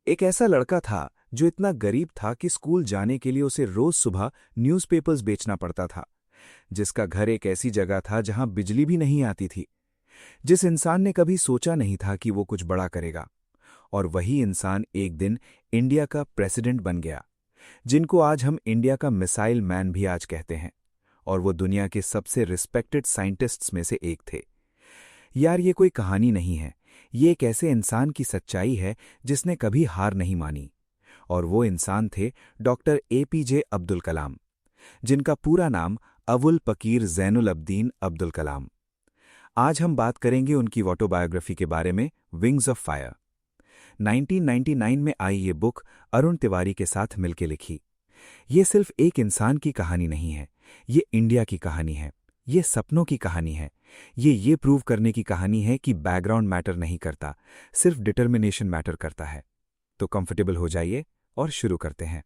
एक ऐसा लड़का था जो इतना गरीब था कि स्कूल जाने के लिए उसे रोज सुबह न्यूज़पेपर्स बेचना पड़ता था, जिसका घर एक ऐसी जगह था जहां बिजली भी नहीं आती थी। जिस इंसान ने कभी सोचा नहीं था कि वो कुछ बड़ा करेगा, और वही इंसान एक दिन इंडिया का प्रेसिडेंट बन गया, जिनको आज हम इंडिया का मिसाइल मैन भी आज कहते हैं, और वो दुनिया के सबसे रिस्पेक्टेड साइंटिस्ट्स में से एक थे। यार, ये कोई कहानी नहीं है, ये एक ऐसे इंसान की सच्चाई है जिसने कभी हार नहीं मानी। और वो इंसान थे डॉक्टर एपीजे अब्दुल कलाम, जिनका पूरा नाम अवुल पकीर ज़ैनुल अब्दीन अब्दुल कलाम। आज हम बात करेंगे उनकी ऑटोबायोग्राफी के बारे में, विंग्स ऑफ फायर। 1999 में आई ये बुक अरुण तिवारी के साथ मिलकर लिखी। ये सिर्फ एक इंसान की कहानी नहीं है, ये इंडिया की कहानी है, ये सपनों की कहानी है, ये प्रूव करने की कहानी है कि बैकग्राउंड मैटर नहीं करता, सिर्फ डिटर्मिनेशन मैटर करता है। तो कंफर्टेबल हो जाइए और शुरू करते हैं।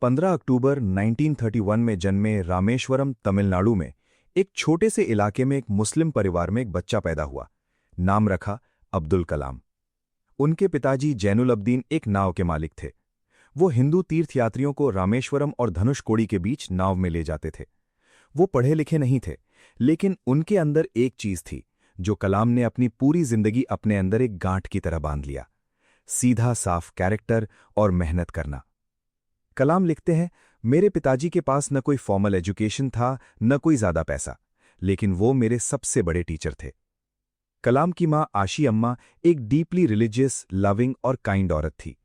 15 अक्टूबर 1931 में जन्मे रामेश्वरम, तमिलनाडु में एक छोटे से इलाके में एक मुस्लिम परिवार में एक बच्चा पैदा हुआ। नाम रखा अब्दुल कलाम। उनके पिताजी जैनुल अब्दीन एक नाव के मालिक थे। वो हिंदू तीर्थयात्रियों को रामेश्वरम और धनुषकोडी के बीच नाव में ले जाते थे। वो पढ़े लिखे नहीं थे, लेकिन उनके अंदर एक चीज थी जो कलाम ने अपनी पूरी जिंदगी अपने अंदर एक गांठ की तरह बांध लिया: सीधा साफ कैरेक्टर और मेहनत करना। कलाम लिखते हैं, मेरे पिताजी के पास न कोई फॉर्मल एजुकेशन था, न कोई ज्यादा पैसा, लेकिन वो मेरे सबसे बड़े टीचर थे। कलाम की मां आशी अम्मा एक डीपली रिलीजियस, लविंग और काइंड औरत थी।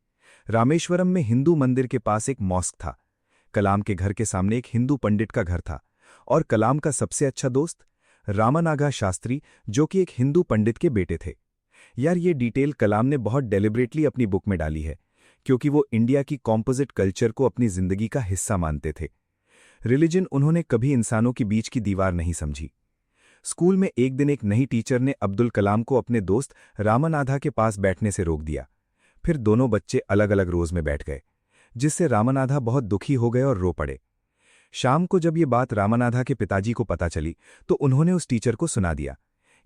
रामेश्वरम में हिंदू मंदिर के पास एक मॉस्क था। कलाम के घर के सामने एक हिंदू पंडित का घर था, और कलाम का सबसे अच्छा दोस्त रामानागा शास्त्री, जो कि एक हिंदू पंडित के बेटे थे। यार, ये डिटेल कलाम ने बहुत डेलिबरेटली अपनी बुक में डाली है, क्योंकि वो इंडिया की कॉम्पोजिट कल्चर को अपनी जिंदगी का हिस्सा मानते थे। रिलीजन उन्होंने कभी इंसानों के बीच की दीवार नहीं समझी। स्कूल में एक दिन एक नई टीचर ने अब्दुल कलाम को अपने दोस्त रामानाथा के पास बैठने से रोक दिया। फिर दोनों बच्चे अलग अलग रोज में बैठ गए, जिससे रामानाथा बहुत दुखी हो गए और रो पड़े। शाम को जब ये बात रामानाथा के पिताजी को पता चली, तो उन्होंने उस टीचर को सुना दिया,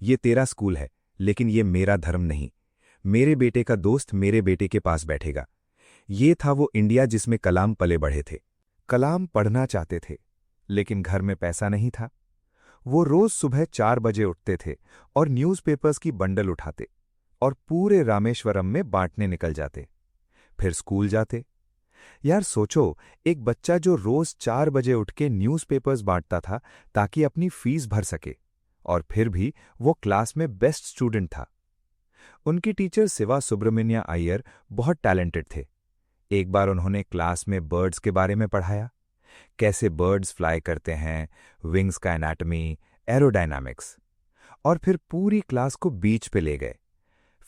ये तेरा स्कूल है, लेकिन ये मेरा धर्म नहीं। मेरे बेटे का दोस्त मेरे बेटे के पास बैठेगा। ये था वो इंडिया जिसमें कलाम पले बढ़े थे। कलाम पढ़ना चाहते थे, लेकिन घर में पैसा नहीं था। वो रोज सुबह 4 बजे उठते थे और न्यूज़पेपर्स की बंडल उठाते और पूरे रामेश्वरम में बांटने निकल जाते। फिर स्कूल जाते। यार सोचो, एक बच्चा जो रोज 4 बजे उठ के न्यूज़पेपर्स बांटता था ताकि अपनी फीस भर सके, और फिर भी वो क्लास में बेस्ट स्टूडेंट था। उनकी टीचर शिवा सुब्रमण्या अय्यर बहुत टैलेंटेड थे। एक बार उन्होंने क्लास में बर्ड्स के बारे में पढ़ाया, कैसे बर्ड्स फ्लाई करते हैं, विंग्स का एनाटमी, एरोडायनामिक्स, और फिर पूरी क्लास को बीच पे ले गए,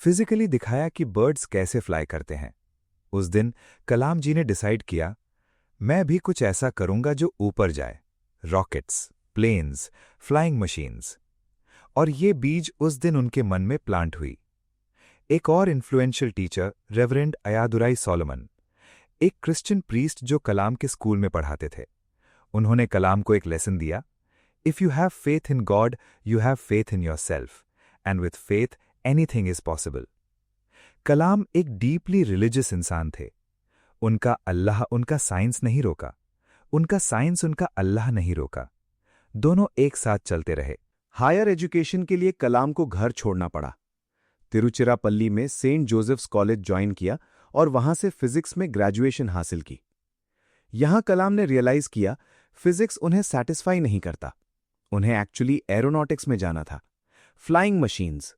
फिजिकली दिखाया कि बर्ड्स कैसे फ्लाई करते हैं। उस दिन कलाम जी ने डिसाइड किया, मैं भी कुछ ऐसा करूंगा जो ऊपर जाए, रॉकेट्स, प्लेन्स, फ्लाइंग मशीन्स। और ये बीज उस दिन उनके मन में प्लांट हुई। एक और इन्फ्लुएंशियल टीचर रेवरेंड अयादुराई सोलोमन, एक क्रिश्चियन प्रीस्ट जो कलाम के स्कूल में पढ़ाते थे, उन्होंने कलाम को एक लेसन दिया, if you have faith in God you have faith in yourself, and with faith anything is possible. Kalam एक डीपली रिलीजियस इंसान थे। उनका अल्लाह उनका साइंस नहीं रोका, उनका साइंस उनका अल्लाह नहीं रोका। दोनों एक साथ चलते रहे। हायर एजुकेशन के लिए कलाम को घर छोड़ना पड़ा। तिरुचिरापल्ली में सेंट जोसेफ्स कॉलेज ज्वाइन किया और वहां से फिजिक्स में ग्रेजुएशन हासिल की। यहां कलाम ने रियलाइज किया, फिजिक्स उन्हें सैटिस्फाई नहीं करता। उन्हें एक्चुअली एरोनॉटिक्स में जाना था, फ्लाइंग मशीन्स।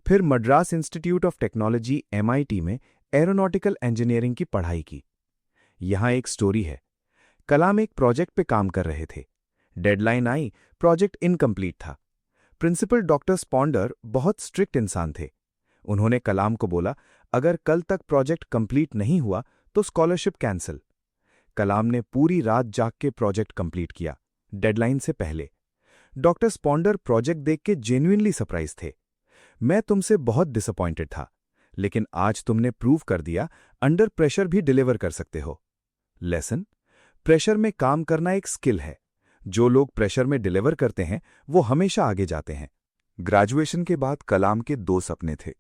फिर Madras institute of technology MIT में एरोनॉटिकल इंजीनियरिंग की पढ़ाई की। यहां एक स्टोरी है। कलाम एक प्रोजेक्ट पे काम कर रहे थे। डेडलाइन आई, प्रोजेक्ट इनकम्प्लीट था। प्रिंसिपल डॉक्टर स्पॉन्डर बहुत स्ट्रिक्ट इंसान थे। उन्होंने कलाम को बोला, अगर कल तक प्रोजेक्ट कंप्लीट नहीं हुआ तो स्कॉलरशिप कैंसिल। कलाम ने पूरी रात जाग के प्रोजेक्ट कंप्लीट किया, डेडलाइन से पहले। डॉक्टर स्पॉन्डर प्रोजेक्ट देख के जेन्युइनली सरप्राइज थे। मैं तुमसे बहुत डिसअपॉइंटेड था, लेकिन आज तुमने प्रूव कर दिया अंडर प्रेशर भी डिलीवर कर सकते हो। लेसन, प्रेशर में काम करना एक स्किल है। जो लोग प्रेशर में डिलीवर करते हैं वो हमेशा आगे जाते हैं। ग्रेजुएशन के बाद कलाम के 2 सपने थे।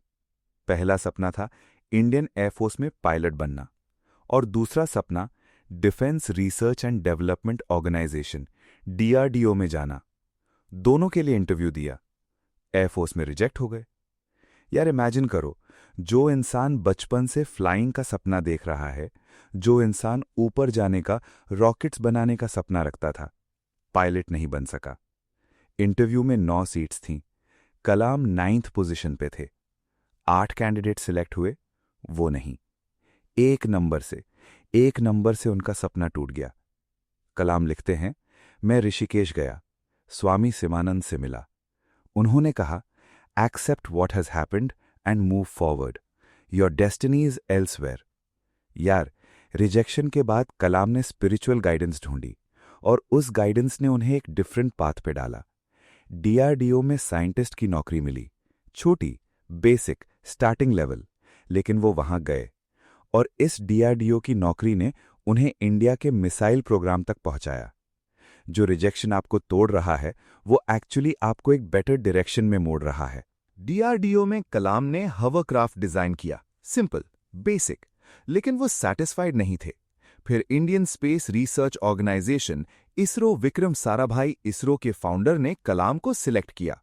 पहला सपना था इंडियन एयरफोर्स में पायलट बनना, और दूसरा सपना defence research and development organisation DRDO में जाना। दोनों के लिए इंटरव्यू दिया, एयरफोर्स में रिजेक्ट हो गए। यार इमेजिन करो, जो इंसान बचपन से फ्लाइंग का सपना देख रहा है, जो इंसान ऊपर जाने का, रॉकेट्स बनाने का सपना रखता था, पायलट नहीं बन सका। इंटरव्यू में 9 सीट्स थीं। कलाम 9th पोजीशन पे थे। 8 कैंडिडेट सिलेक्ट हुए, वो नहीं। एक नंबर से उनका सपना टूट गया। कलाम लिखते हैं, मैं ऋषिकेश गया, स्वामी सिमानंद से मिला। उन्होंने कहा, accept what has happened and move forward, your destiny is elsewhere. यार, रिजेक्शन के बाद कलाम ने स्पिरिचुअल गाइडेंस ढूंढी, और उस गाइडेंस ने उन्हें एक डिफरेंट पाथ पे डाला। DRDO में साइंटिस्ट की नौकरी मिली, छोटी, बेसिक, स्टार्टिंग लेवल, लेकिन वो वहां गए, और इस DRDO की नौकरी ने उन्हें इंडिया के मिसाइल प्रोग्राम तक पहुंचाया। जो रिजेक्शन आपको तोड़ रहा है, वो एक्चुअली आपको एक बेटर डायरेक्शन में मोड़ रहा है। DRDO में कलाम ने हवरक्राफ्ट डिजाइन किया, सिंपल, बेसिक, लेकिन वो सैटिस्फाइड नहीं थे। फिर Indian space research organisation ISRO Vikram Sarabhai ISRO के फाउंडर ने कलाम को सिलेक्ट किया।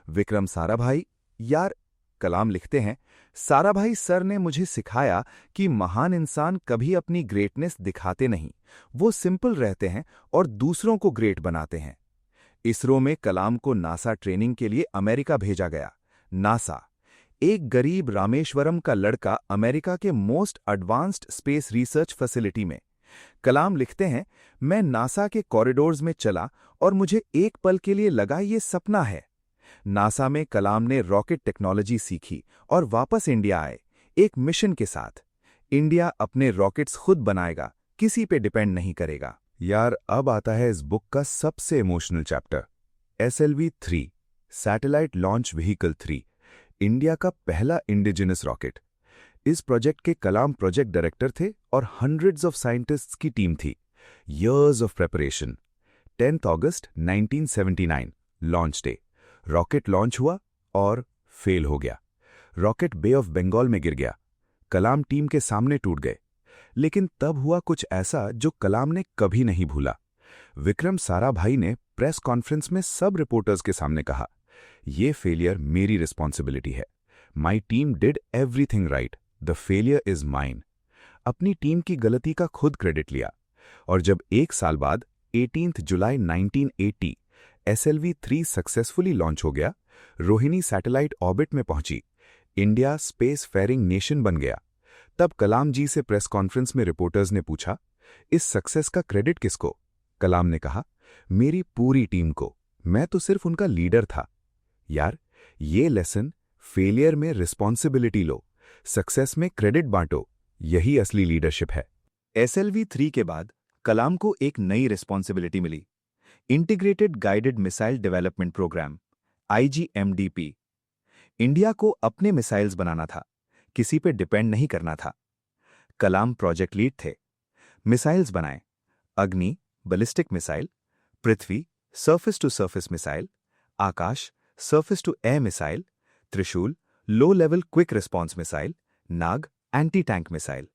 विक्रम साराभाई, यार, कलाम लिखते हैं, साराभाई सर ने मुझे सिखाया कि महान इंसान कभी अपनी ग्रेटनेस दिखाते नहीं, वो सिंपल रहते हैं और दूसरों को ग्रेट बनाते हैं। इसरो में कलाम को नासा ट्रेनिंग के लिए अमेरिका भेजा गया। नासा, एक गरीब रामेश्वरम का लड़का अमेरिका के most advanced space research facility में। कलाम लिखते हैं, मैं नासा के कॉरिडोर्स में चला और मुझे एक पल के लिए लगा ये सपना है। नासा में कलाम ने रॉकेट टेक्नोलॉजी सीखी और वापस इंडिया आए, एक मिशन के साथ। इंडिया अपने रॉकेट्स खुद बनाएगा, किसी पे डिपेंड नहीं करेगा। यार, अब आता है इस बुक का सबसे emotional chapter, SLV-3, satellite launch vehicle 3, India का पहला इंडिजिनस रॉकेट। इस प्रोजेक्ट के कलाम प्रोजेक्ट डायरेक्टर थे और हंड्रेड्स ऑफ साइंटिस्ट्स की टीम थी। Years of preparation. 10 August 1979, launch day. Rocket launch हुआ और फेल हो गया। रॉकेट बे ऑफ बंगाल में गिर गया। कलाम टीम के सामने टूट गए। लेकिन तब हुआ कुछ ऐसा जो कलाम ने कभी नहीं भूला। विक्रम साराभाई ने प्रेस कॉन्फ्रेंस में सब रिपोर्टर्स के सामने कहा, ये फेलियर मेरी रिस्पॉन्सिबिलिटी है। My team did everything right, the failure is mine. अपनी टीम की गलती का खुद क्रेडिट लिया। और जब 1 साल बाद 18 जुलाई 1980 SLV-3 सक्सेसफुली लॉन्च हो गया, रोहिणी सैटेलाइट ऑर्बिट में पहुंची, इंडिया स्पेस फेयरिंग नेशन बन गया, तब कलाम जी से प्रेस कॉन्फ्रेंस में रिपोर्टर्स ने पूछा, इस सक्सेस का क्रेडिट किसको? कलाम ने कहा, मेरी पूरी टीम को, मैं तो सिर्फ उनका लीडर था। यार, ये लेसन, फेलियर में रिस्पॉन्सिबिलिटी लो, सक्सेस में क्रेडिट बांटो, यही असली लीडरशिप है। SLV-3 के बाद कलाम को एक नई रिस्पॉन्सिबिलिटी मिली, integrated guided missile development program, IGMDP। India को अपने मिसाइल्स बनाना था, किसी पे डिपेंड नहीं करना था। कलाम प्रोजेक्ट लीड थे। मिसाइल्स बनाए, Agni ballistic missile, Prithvi surface to surface missile, Aakash surface to air missile, Trishul low level quick response missile, Nag anti tank missile.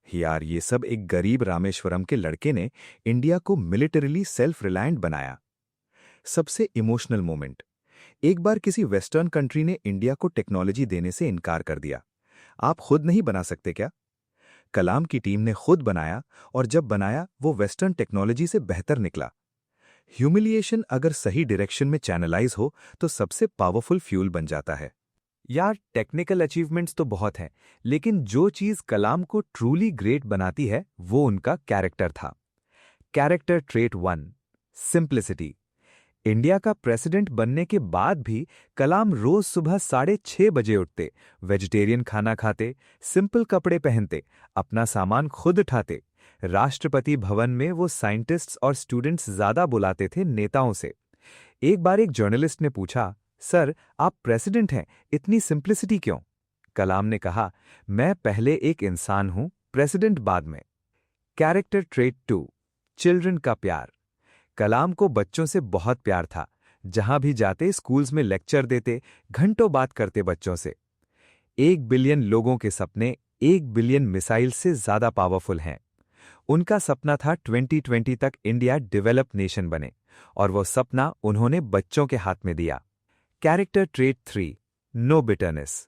यार, ये सब एक गरीब रामेश्वरम के लड़के ने इंडिया को मिलिटरीली सेल्फ रिलायंट बनाया। सबसे इमोशनल मोमेंट, एक बार किसी वेस्टर्न कंट्री ने इंडिया को टेक्नोलॉजी देने से इनकार कर दिया। आप खुद नहीं बना सकते क्या? कलाम की टीम ने खुद बनाया, और जब बनाया वो वेस्टर्न टेक्नोलॉजी से बेहतर निकला। ह्यूमिलिएशन अगर सही डायरेक्शन में चैनलाइज हो तो सबसे पावरफुल फ्यूल बन जाता है। यार, टेक्निकल अचीवमेंट्स तो बहुत हैं, लेकिन जो चीज कलाम को ट्रूली ग्रेट बनाती है वो उनका कैरेक्टर था। Character trait 1, simplicity. इंडिया का प्रेसिडेंट बनने के बाद भी कलाम रोज सुबह 6:30 बजे उठते, वेजिटेरियन खाना खाते, सिंपल कपड़े पहनते, अपना सामान खुद उठाते। राष्ट्रपति भवन में वो साइंटिस्ट्स और स्टूडेंट्स ज्यादा बुलाते थे नेताओं से। एक बार एक जर्नलिस्ट ने पूछा, सर, आप प्रेसिडेंट हैं, इतनी सिंप्लिसिटी क्यों? कलाम ने कहा, मैं पहले एक इंसान हूं, प्रेसिडेंट बाद में। कैरेक्टर ट्रेट 2, चिल्ड्रन का प्यार। कलाम को बच्चों से बहुत प्यार था। जहां भी जाते स्कूल्स में लेक्चर देते, घंटों बात करते बच्चों से। 1 बिलियन लोगों के सपने 1 बिलियन मिसाइल से ज्यादा पावरफुल हैं। उनका सपना था 2020 तक इंडिया डेवलप्ड नेशन बने, और वो सपना उन्होंने बच्चों के हाथ में दिया। Character trait 3, no bitterness.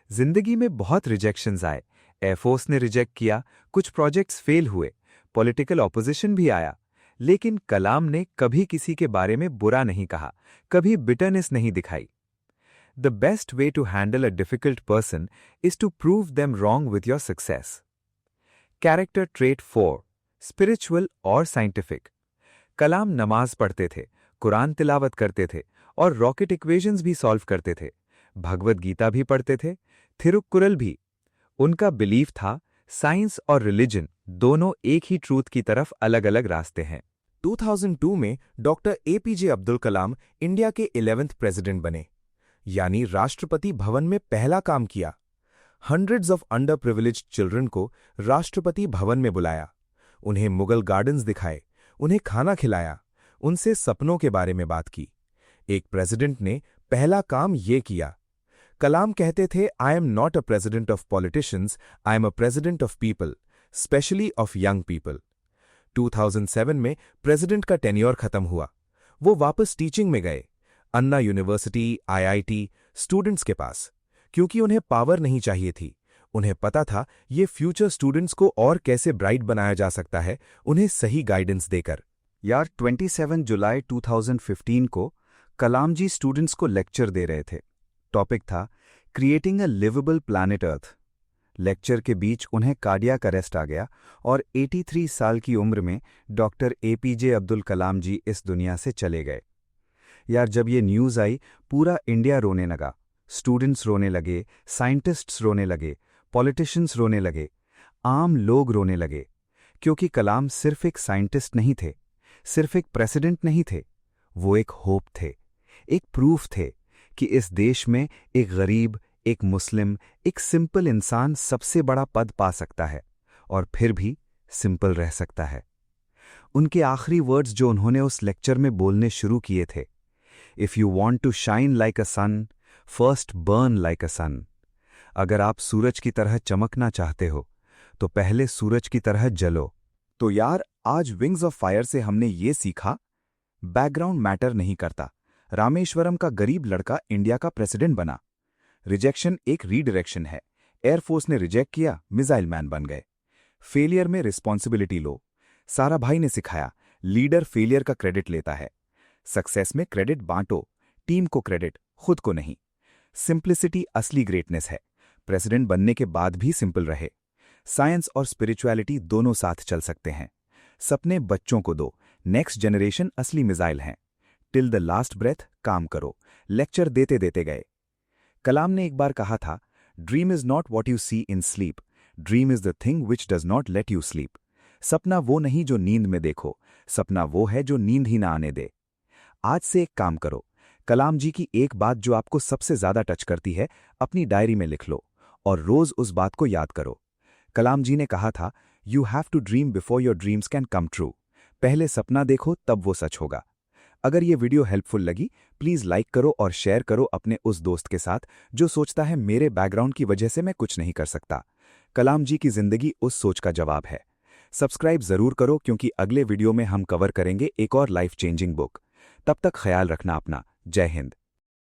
जिंदगी में बहुत रिजेक्शंस आए। एयरफोर्स ने रिजेक्ट किया, कुछ प्रोजेक्ट्स फेल हुए, पॉलिटिकल ऑपोजिशन भी आया, लेकिन कलाम ने कभी किसी के बारे में बुरा नहीं कहा, कभी बिटरनेस नहीं दिखाई। The best way to handle a difficult person is to prove them wrong with your success. Character trait 4, spiritual और साइंटिफिक। कलाम नमाज पढ़ते थे, कुरान तिलावत करते थे और रॉकेट इक्वेशंस भी सॉल्व करते थे। भगवद गीता भी पढ़ते थे, थिरुक्कुरल भी। उनका बिलीफ था साइंस और रिलीजन दोनों एक ही ट्रूथ की तरफ अलग अलग रास्ते हैं। 2002 में doctor APJ Abdul Kalam India के 11th प्रेसिडेंट बने, यानी राष्ट्रपति भवन में पहला काम किया। Hundreds of under privileged children को राष्ट्रपति भवन में बुलाया, उन्हें मुगल गार्डन्स दिखाए, उन्हें खाना खिलाया, उनसे सपनों के बारे में बात की। एक प्रेसिडेंट ने पहला काम ये किया। कलाम कहते थे, I am not a president of politicians, I am a president of people, specially of young people. 2007 में प्रेसिडेंट का टेन्योर खत्म हुआ। वो वापस टीचिंग में गए, अन्ना यूनिवर्सिटी, आईआईटी, स्टूडेंट्स के पास, क्योंकि उन्हें पावर नहीं चाहिए थी। उन्हें पता था ये फ्यूचर स्टूडेंट्स को और कैसे ब्राइट बनाया जा सकता है, उन्हें सही गाइडेंस देकर। यार 27 जुलाई 2015 को कलाम जी स्टूडेंट्स को लेक्चर दे रहे थे। टॉपिक था creating a livable planet earth. Lecture के बीच उन्हें कार्डियक अरेस्ट आ गया और 83 साल की उम्र में डॉक्टर एपीजे अब्दुल कलाम जी इस दुनिया से चले गए। यार जब ये न्यूज़ आई, पूरा इंडिया रोने लगा। स्टूडेंट्स रोने लगे, साइंटिस्ट्स रोने लगे, पॉलिटिशियंस रोने लगे, आम लोग रोने लगे, क्योंकि कलाम सिर्फ एक साइंटिस्ट नहीं थे, सिर्फ एक प्रेसिडेंट नहीं थे, वो एक होप थे, एक प्रूफ थे कि इस देश में एक गरीब, एक मुस्लिम, एक सिंपल इंसान सबसे बड़ा पद पा सकता है और फिर भी सिंपल रह सकता है। उनके आखिरी वर्ड्स जो उन्होंने उस लेक्चर में बोलने शुरू किए थे, if you want to shine like a sun, first burn like a sun. अगर आप सूरज की तरह चमकना चाहते हो तो पहले सूरज की तरह जलो। तो यार आज विंग्स ऑफ फायर से हमने ये सीखा, बैकग्राउंड मैटर नहीं करता। रामेश्वरम का गरीब लड़का इंडिया का प्रेसिडेंट बना। रिजेक्शन एक रीडायरेक्शन है। एयरफोर्स ने रिजेक्ट किया, मिसाइल मैन बन गए। फेलियर में रिस्पॉन्सिबिलिटी लो। सारा भाई ने सिखाया, लीडर फेलियर का क्रेडिट लेता है। सक्सेस में क्रेडिट बांटो, टीम को क्रेडिट, खुद को नहीं। सिंप्लिसिटी असली ग्रेटनेस है। प्रेसिडेंट बनने के बाद भी सिंपल रहे। साइंस और स्पिरिचुअलिटी दोनों साथ चल सकते हैं। सपने बच्चों को दो, नेक्स्ट जनरेशन असली मिसाइल हैं। टिल द लास्ट ब्रेथ काम करो। लेक्चर देते देते गए। कलाम ने एक बार कहा था, dream is not what you see in sleep, dream is the thing which does not let you sleep. सपना वो नहीं जो नींद में देखो, सपना वो है जो नींद ही ना आने दे। आज से एक काम करो, कलाम जी की एक बात जो आपको सबसे ज्यादा टच करती है, अपनी डायरी में लिख लो और रोज उस बात को याद करो। कलाम जी ने कहा था, you have to dream before your dreams can come true. पहले सपना देखो तब वो सच होगा। अगर ये वीडियो हेल्पफुल लगी, प्लीज लाइक करो और शेयर करो अपने उस दोस्त के साथ जो सोचता है मेरे बैकग्राउंड की वजह से मैं कुछ नहीं कर सकता। कलाम जी की जिंदगी उस सोच का जवाब है। सब्सक्राइब जरूर करो क्योंकि अगले वीडियो में हम कवर करेंगे एक और लाइफ चेंजिंग बुक। तब तक ख्याल रखना अपना। जय हिंद।